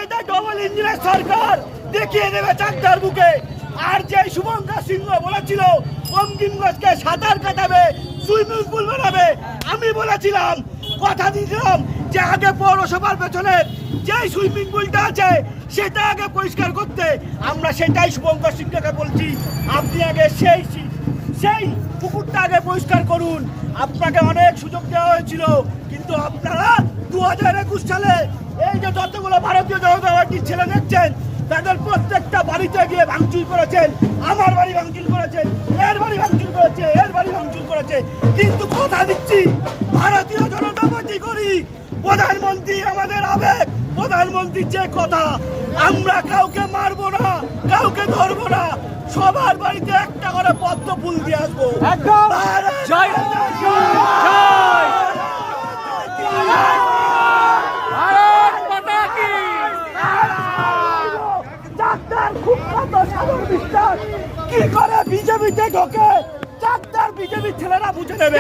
এটা ডবল ইঞ্জিনের সরকার দেখিয়ে দেবে চাকদার বুকে। আর যে শুভঙ্কর সিংহ বলেছিল অঙ্কিমগঞ্জকে সাঁতার কাটাবে, সুইমিং পুল বানাবে, আমি বলেছিলাম, কথা দিয়েছিলাম যে আগে পৌরসভার পেছনে যে সুইমিং পুলটা আছে সেটা আগে পরিষ্কার করতে। আমরা সেটাই শুভঙ্কর সিংহকে বলছি, আপনি আগে সেই পুকুরটা আগে পরিষ্কার করুন। আপনাকে অনেক সুযোগ দেওয়া হয়েছিল, কিন্তু আপনারা 2021 সালে এই যে যতগুলো ভারতীয় জনতা পার্টির ছেলে দেখছেন তাদের প্রত্যেকটা বাড়িতে গিয়ে ভাঙচুর করেছেন। আমার বাড়ি ভাঙচুর করেছেন, এর বাড়ি ভাঙচুর করেছে, এর বাড়ি ভাঙচুর করেছে। কিন্তু কথা দিচ্ছি, ভারতীয় জনতা পার্টি করি, প্রধানমন্ত্রী আমাদের আবেগ, প্রধানমন্ত্রীর যে কথা, আমরা কাউকে মারবো না, কাউকে ধরবো না, সবার বাড়িতে একটা করে পদ্ম ফুল দিয়ে আসবো। একদম জয় জয় ভারত মাতা কি। চাকদার খুব কত সাধারণ বিশ্বাস কি করে বিজেপিতে ঢোকে, চাকদার বিজেপির ছেলেরা বুঝে নেবে।